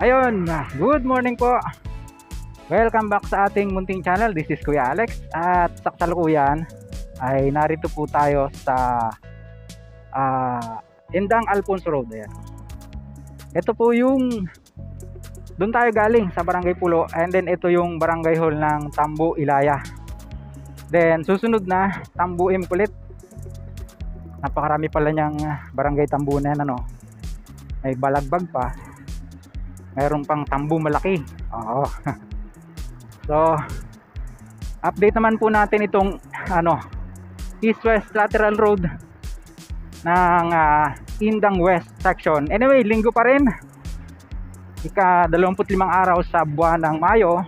Ayun, good morning po. Welcome back sa ating munting channel. This is Kuya Alex at sa kasalukuyan ay narito po tayo sa Indang Alfonso Road. Ayan. Ito po yung doon tayo galing sa Barangay Pulo, and then ito yung barangay hall ng Tambo Ilaya. Then susunod na Tambo M Kulit. Napakarami pala niyang barangay tambunan, ano. May Balagbag pa. Mayroon pang Tambo Malaki. Oo. So, update naman po natin itong East-West Lateral Road ng Indang West section. Anyway, linggo pa rin. Ika-25 araw sa buwan ng Mayo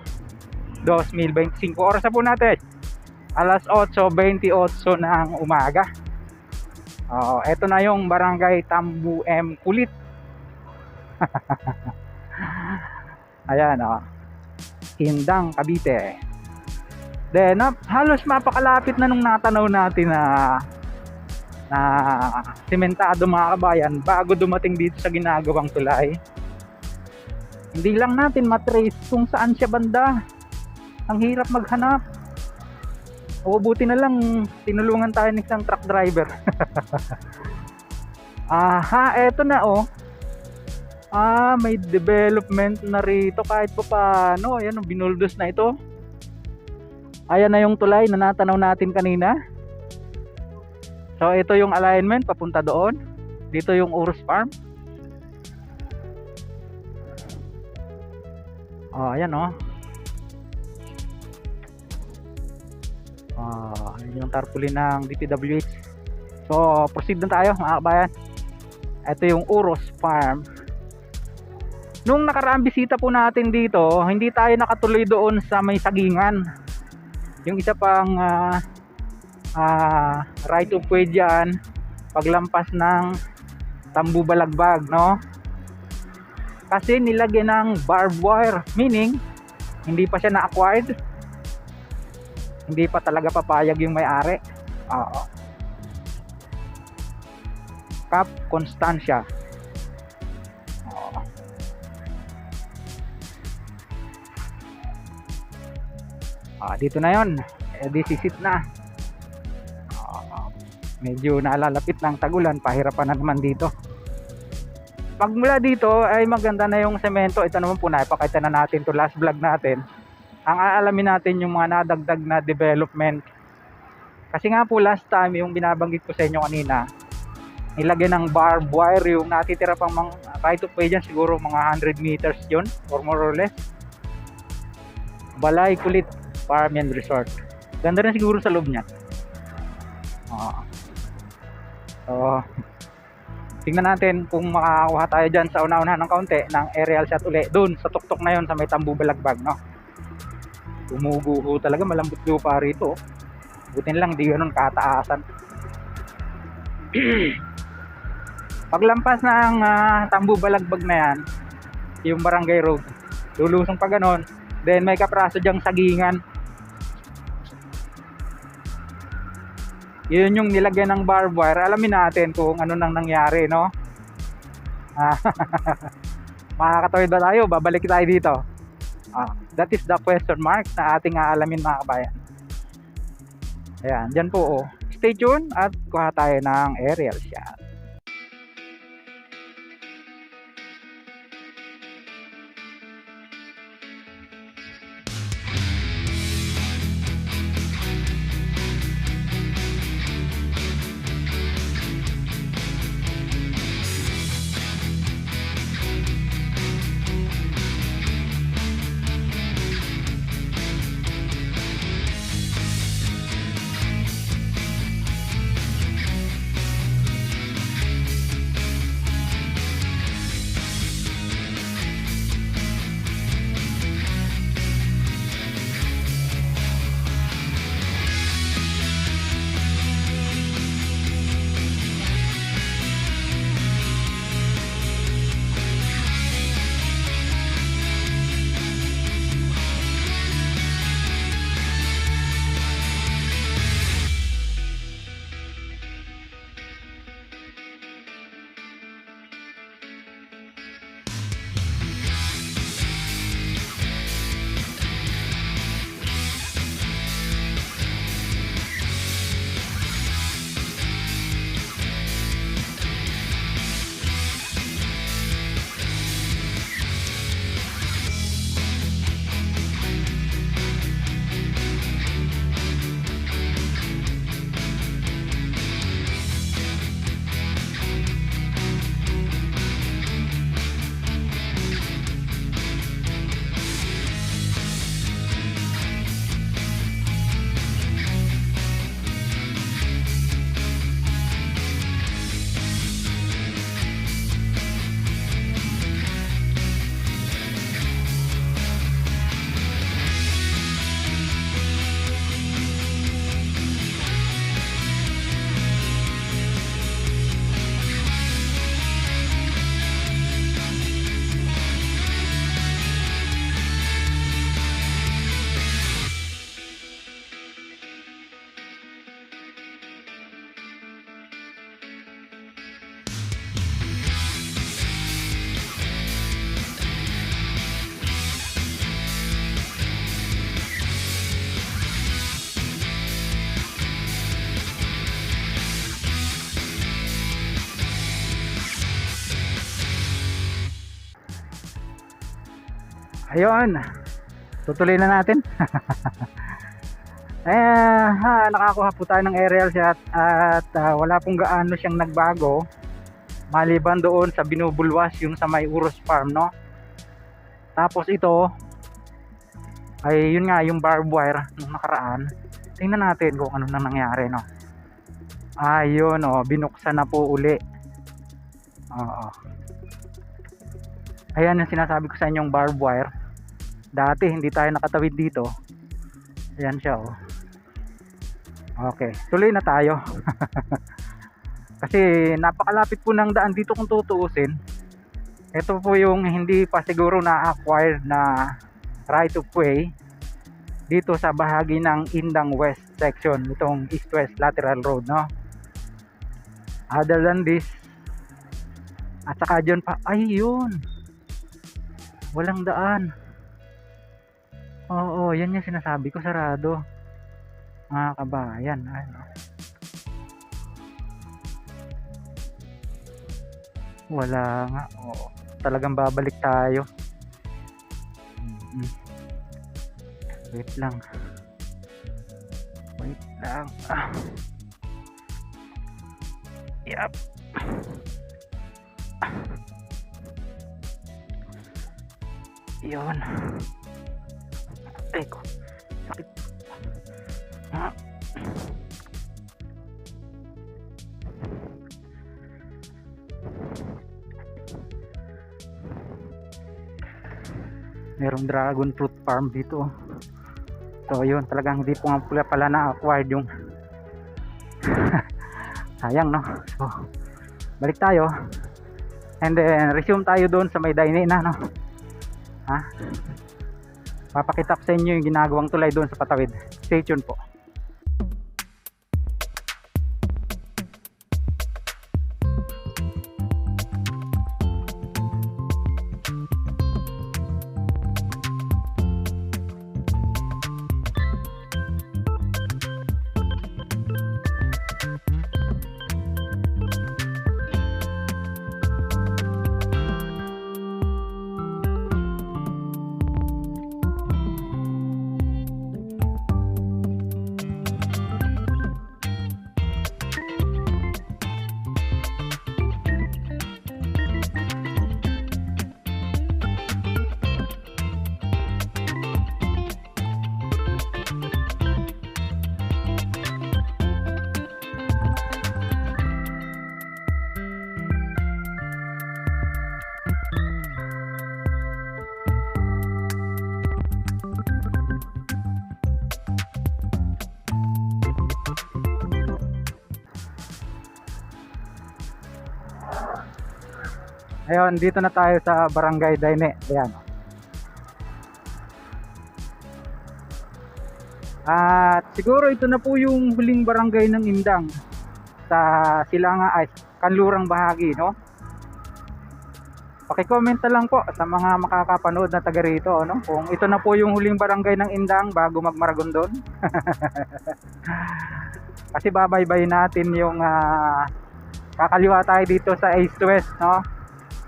2025. Oras na po natin. Alas 8:28 ng umaga. Ito na yung barangay Tambo M Kulit. Ayan, Indang, Cavite. Then halos mapakalapit na nung natanaw natin na sementado, mga kabayan, bago dumating dito sa ginagawang tulay. Hindi lang natin matrace kung saan siya banda. Ang hirap maghanap. O buti na lang tinulungan tayo ng isang truck driver. Eto na may development na rito kahit pa paano. Ayan, binuldos na ito. Ayan na yung tulay na natanaw natin kanina. So ito yung alignment papunta doon. Dito yung Urus Farm. Ayan ayan yung tarpaulin ng DPWH. So proceed na tayo, mga kabayan. Ito yung Urus Farm. Nung nakaraang bisita po natin dito, hindi tayo nakatuloy doon sa may sagingan. Yung isa pang right of way dyan, paglampas ng Tambo Balagbag, no? Kasi nilagyan ng barbed wire, meaning hindi pa siya na-acquired. Hindi pa talaga papayag yung may-ari. Cap Constancia. Dito na yon. This is it na. Medyo nalalapit ng tagulan, pahirapan na naman dito. Pag mula dito ay maganda na yung semento. Ito naman po, napakita na natin to last vlog natin. Ang aalamin natin yung mga nadagdag na development. Kasi nga po last time, yung binabanggit ko sa inyo kanina, nilagyan ng barbed wire yung natitira pang right of way dyan, siguro mga 100 meters yun, or more or less. Balay Kulit Farm and Resort. Ganda rin siguro sa loob niya. So, tingnan natin kung makakakuha tayo dyan sa una-una ng kaunti ng aerial shot uli. Doon sa tuktok na yon sa may Tambo Balagbag, no? Tumuguho talaga, malambot lupa rito. Butin lang, di ganun kataasan. Paglampas ng Tambo Balagbag na yan, yung barangay road, lulusong pa ganon, then may kapraso dyang sagingan. Yun yung nilagyan ng barbed wire. Alamin natin kung ano nang nangyari, no? Makakatawid ba tayo? Babalik tayo dito. That is the question mark na ating aalamin, mga kabayan. Ayan, dyan po. Stay tuned at kuha tayo ng aerial shot. Ayun, tutuloy na natin. Nakakuha po tayo ng aerial shot at wala pong gaano siyang nagbago maliban doon sa binubulwas yung sa may Urus Farm, no? Tapos ito ay yun nga yung barbed wire nung nakaraan. Tingnan natin kung ano nang nangyari, no? Ayun, binuksan na po uli. Oo. Ayan yung sinasabi ko sa inyong barbed wire. Dati hindi tayo nakatawid dito. Ayan siya, oh. Okay, tuloy na tayo. Kasi napakalapit po ng daan dito kung tutuusin. Ito po yung hindi pa siguro na-acquired na right of way dito sa bahagi ng Indang West section, itong east-west lateral road, no? Other than this, at saka dyan pa, ayun, walang daan. Oo, yan yung sinasabi ko, sarado. Mga kabayan, ano. Wala nga, oo. Talagang babalik tayo. Wait lang. Yep. Yun. Ay ko, sakit. Merong dragon fruit farm dito. So yun, talagang hindi po nga pala na-acquired yung sayang, no? So balik tayo and then resume tayo doon sa may Daine na, no? Papakita ko sa inyo yung ginagawang tulay doon sa patawid. Stay tuned po. Ayun, dito na tayo sa Barangay Daine. Ayan. At siguro ito na po yung huling barangay ng Indang sa Silanga ay kanlurang bahagi, no? Paki-comment na lang po sa mga makakapanood na taga rito, no? Kung ito na po yung huling barangay ng Indang bago magmaragondon. Kasi babaybay natin yung kakaliwa tayo dito sa east to west, no?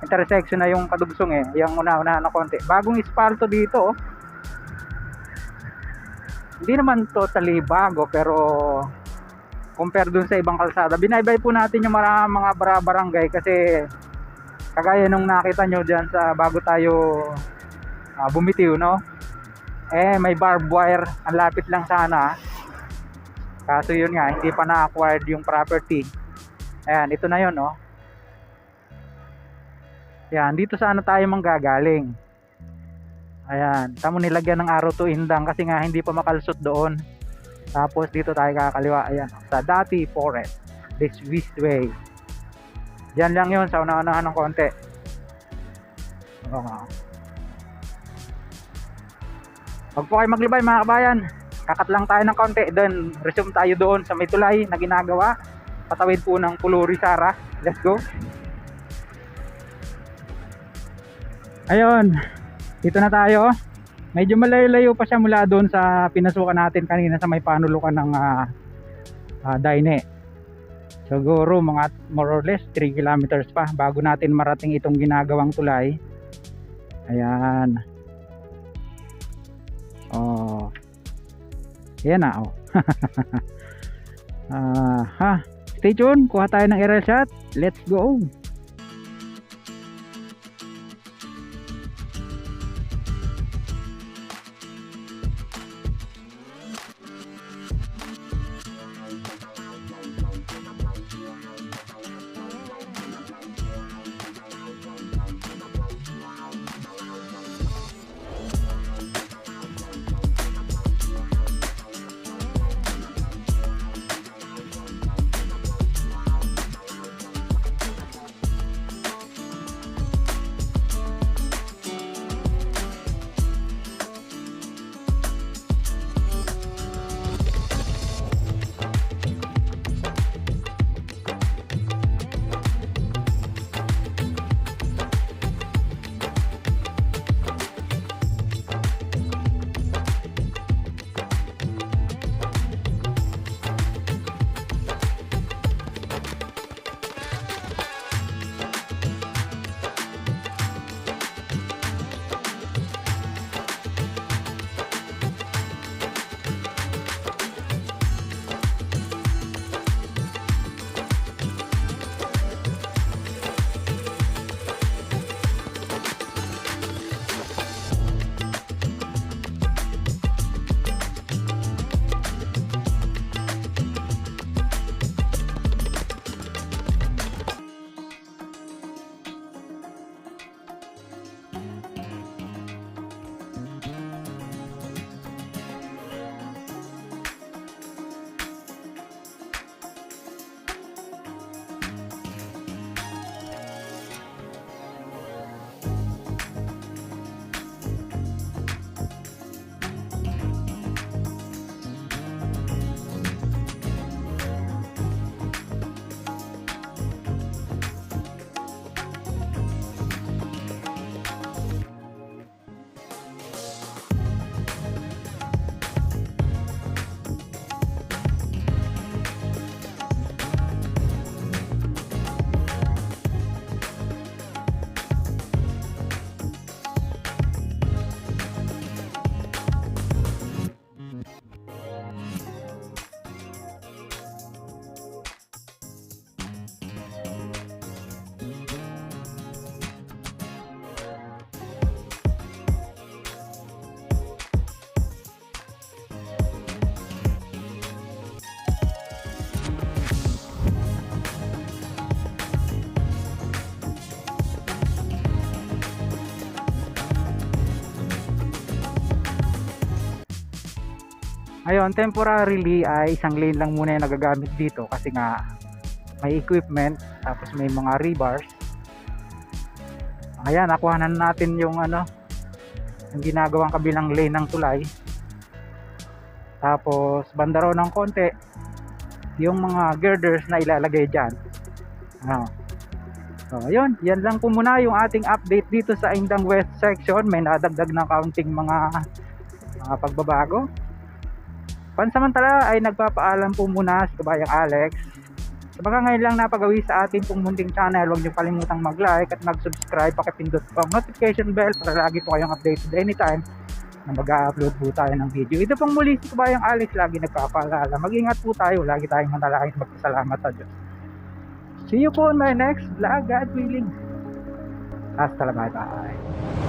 Intersection na yung Kadugsong, yung una-una na konti. Bagong espalto dito, oh. Hindi naman totally bago pero compare dun sa ibang kalsada. Binaybay po natin yung mga barangay kasi kagaya nung nakita nyo dyan sa bago tayo bumitiw, no? May barbed wire. Ang lapit lang sana. Kaso yun nga, hindi pa na-acquired yung property. Ayan, ito na yun, no? Yan, dito sana tayo manggagaling. Ayan, tamo nilagyan ng arrow to Indang kasi nga hindi pa makalusot doon. Tapos dito tayo kakaliwa, ayan, sa Dati Forest, this east way. Diyan lang yun, sa una-unahan ng konti. Huwag po kayo maglibay mga kabayan. Kakat lang tayo ng konti, then resume tayo doon sa may tulay na ginagawa. Patawid po ng Puluri Sara. Let's go. Ayun, dito na tayo. Medyo malayo-layo pa siya mula doon sa pinasukan natin kanina sa may panulukan ng Daine. Siguro mga more or less 3 kilometers pa bago natin marating itong ginagawang tulay. Ayan. Oh, yan na, oh. Stay tuned, kuha tayo ng aerial shot. Let's go. Ngayon, temporarily ay isang lane lang muna yung nagagamit dito kasi nga may equipment, tapos may mga rebars. Ayan, nakuhanan natin yung yung ginagawang kabilang lane ng tulay. Tapos banda raw ng konti yung mga girders na ilalagay dyan. So ayun, yan lang po muna yung ating update dito sa Indang West section. May nadagdag na kaunting mga pagbabago. Pansamantala ay nagpapaalam po muna si Kabayang Alex. Sa mga ngayon lang napagawi sa ating pong munting channel, huwag niyo kalimutang mag-like at mag-subscribe, pakipindot po ang notification bell para lagi po kayong updated anytime na mag-upload po tayo ng video. Ito pong muli si Kabayang Alex, lagi nagpapaalala. Mag-ingat po tayo, lagi tayong manalangin magpasalamat sa Diyos. See you po on my next vlog, God willing. Hasta la, bye bye.